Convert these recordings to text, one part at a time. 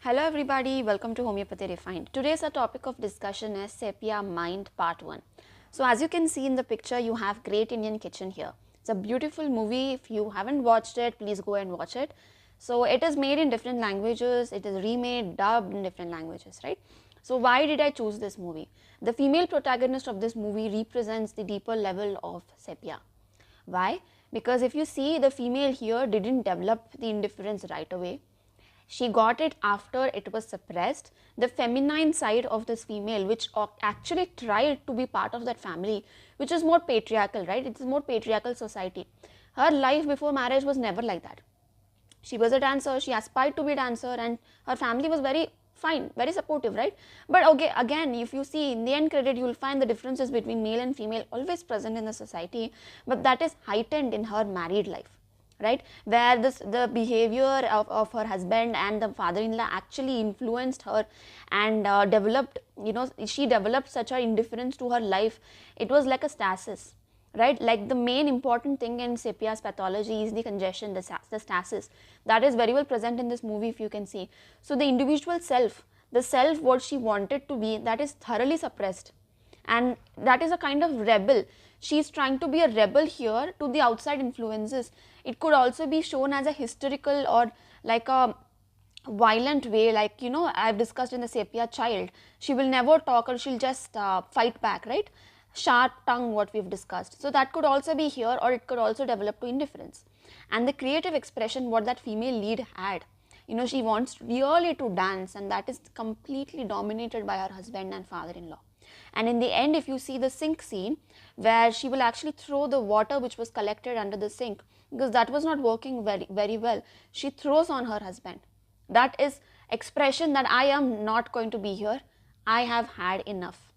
Hello everybody, welcome to Homeopathy Refined. Today's our topic of discussion is Sepia Mind Part 1. So as you can see in the picture, you have Great Indian Kitchen here. It's a beautiful movie. If you haven't watched it, please go and watch it. So it is made in different languages, it is remade, dubbed in different languages, right? So why did I choose this movie? The female protagonist of this movie represents the deeper level of Sepia. Why? Because if you see, the female here didn't develop the indifference right away. She got it after it was suppressed. The feminine side of this female, which actually tried to be part of that family, which is more patriarchal, right? It's a more patriarchal society. Her life before marriage was never like that. She was a dancer, she aspired to be a dancer, and her family was very fine, very supportive, right? But okay, again, if you see in the end credit, you will find the differences between male and female always present in the society, but that is heightened in her married life, right, where the behavior of her husband and the father-in-law actually influenced her and developed, she developed such a indifference to her life. It was like a stasis, right? Like the main important thing in Sepia's pathology is the congestion, the stasis, that is very well present in this movie, if you can see. So the individual self, the self what she wanted to be, that is thoroughly suppressed, and that is a kind of rebel. She is trying to be a rebel here to the outside influences. It could also be shown as a hysterical or like a violent way, like I've discussed in the Sepia child. She will never talk, or she'll just fight back, right? Sharp tongue, what we've discussed. So that could also be here, or it could also develop to indifference. And the creative expression what that female lead had, she wants really to dance, and that is completely dominated by her husband and father-in-law. And in the end, if you see the sink scene, where she will actually throw the water which was collected under the sink, because that was not working very well, she throws on her husband. That is expression that I am not going to be here, I have had enough,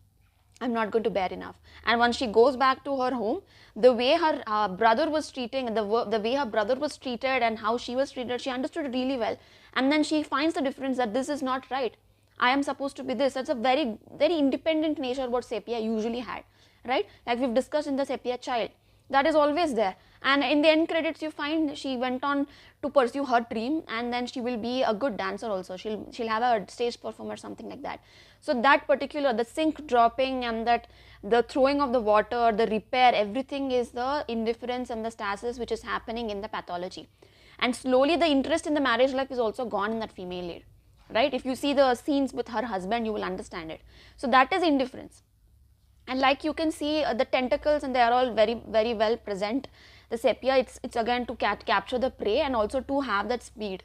I'm not going to bear enough. And once she goes back to her home, the way her brother was treating, the way her brother was treated and how she was treated, she understood it really well. And then she finds the difference, that this is not right, I am supposed to be this. That's a very independent nature what Sepia usually had, right? Like we've discussed in the Sepia child, that is always there. And in the end credits, you find she went on to pursue her dream, and then she will be a good dancer also. She'll have a stage performer, something like that. So that particular, the sink dropping and that the throwing of the water, the repair, everything is the indifference and the stasis which is happening in the pathology. And slowly the interest in the marriage life is also gone in that female lead, right? If you see the scenes with her husband, you will understand it. So that is indifference. And like you can see the tentacles, and they are all very well present. The Sepia, it's again to capture the prey and also to have that speed.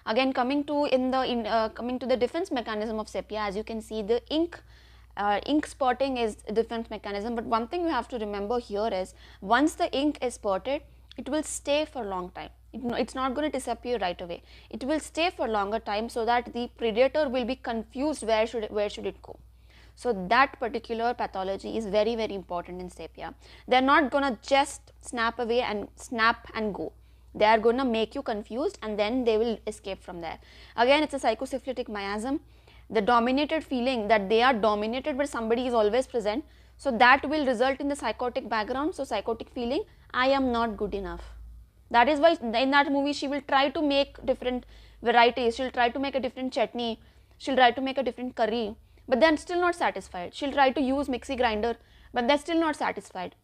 Again, coming to the defense mechanism of Sepia, as you can see, the ink spotting is a defense mechanism. But one thing you have to remember here is, once the ink is spotted, it will stay for a long time. It's not going to disappear right away. It will stay for a longer time, so that the predator will be confused where should it go. So that particular pathology is very important in Sepia. They're not going to just snap away and snap and go. They are going to make you confused, and then they will escape from there. Again, it's a psychosyphilitic miasm. The dominated feeling that they are dominated by somebody is always present. So that will result in the psychotic background. So psychotic feeling, I am not good enough. That is why in that movie she will try to make different varieties. She'll try to make a different chutney. She'll try to make a different curry, but then still not satisfied. She'll try to use mixie grinder, but they're still not satisfied.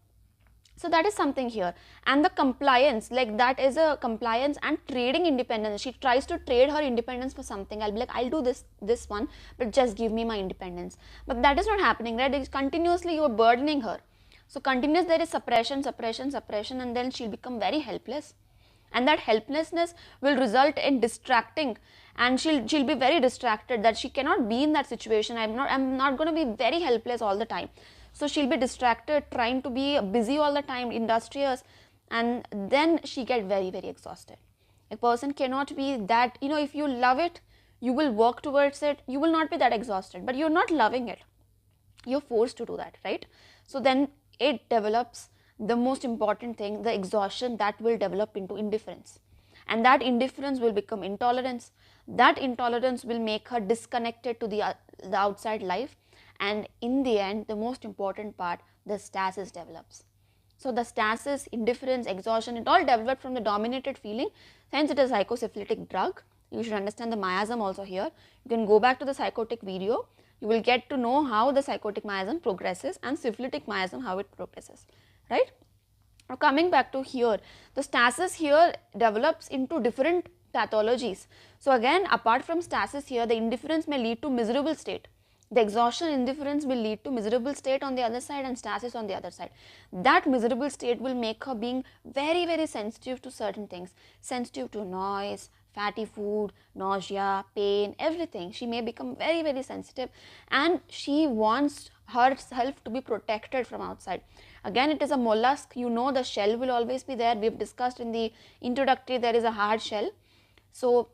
So that is something here. And the compliance, like that is a compliance and trading independence. She tries to trade her independence for something. I'll be like, I'll do this one, but just give me my independence. But that is not happening, right? It's continuously you are burdening her. So continuous, there is suppression, and then she'll become very helpless. And that helplessness will result in distracting, and she'll be very distracted, that she cannot be in that situation. I'm not going to be very helpless all the time. So she'll be distracted, trying to be busy all the time, industrious, and then she get very exhausted. A person cannot be that, if you love it, you will work towards it, you will not be that exhausted, but you're not loving it, you're forced to do that, right? So then it develops the most important thing, the exhaustion, that will develop into indifference, and that indifference will become intolerance. That intolerance will make her disconnected to the outside life, and in the end, the most important part, the stasis develops. So the stasis, indifference, exhaustion, it all developed from the dominated feeling. Hence it is a psychosyphilitic drug, You should understand the miasm also here. You can go back to the psychotic video. You will get to know how the psychotic miasm progresses and syphilitic miasm how it progresses, right. Now coming back to here, the stasis here develops into different pathologies. So again, apart from stasis here, the indifference may lead to miserable state. The exhaustion indifference will lead to miserable state on the other side and stasis on the other side. That miserable state will make her being very sensitive to certain things, sensitive to noise, fatty food, nausea, pain, everything. She may become very sensitive, and she wants herself to be protected from outside. Again, it is a mollusk, you know the shell will always be there. We have discussed in the introductory, there is a hard shell. So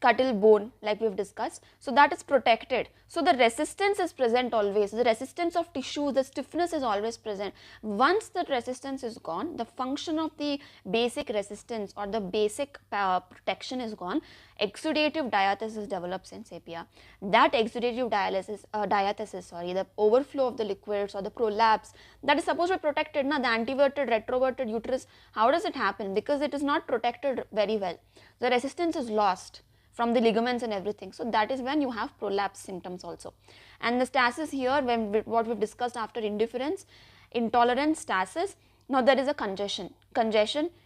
cuttle bone, like we have discussed, so that is protected. So the resistance is present always, the resistance of tissue, the stiffness is always present. Once that resistance is gone, the function of the basic resistance or the basic protection is gone, exudative diathesis develops in sepia. That exudative diathesis, the overflow of the liquids or the prolapse, that is supposed to be protected, na, the anteverted, retroverted uterus, how does it happen? Because it is not protected very well, the resistance is lost from the ligaments and everything. So that is when you have prolapse symptoms also. And the stasis here, what we have discussed after indifference, intolerance, stasis, now there is a congestion.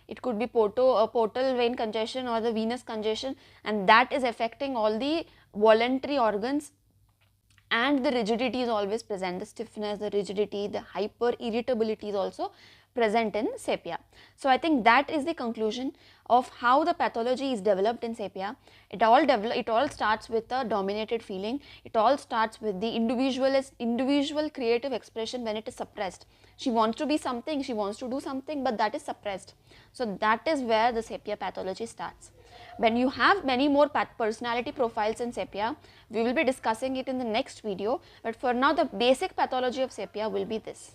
It could be portal vein congestion or the venous congestion, and that is affecting all the voluntary organs, and the rigidity is always present, the stiffness, the rigidity, the hyper irritability is also present in sepia. So I think that is the conclusion of how the pathology is developed in sepia. It all starts with a dominated feeling. It all starts with the individual creative expression when it is suppressed. She wants to be something, she wants to do something, but that is suppressed. So that is where the sepia pathology starts. When you have many more personality profiles in sepia, we will be discussing it in the next video, but for now the basic pathology of sepia will be this.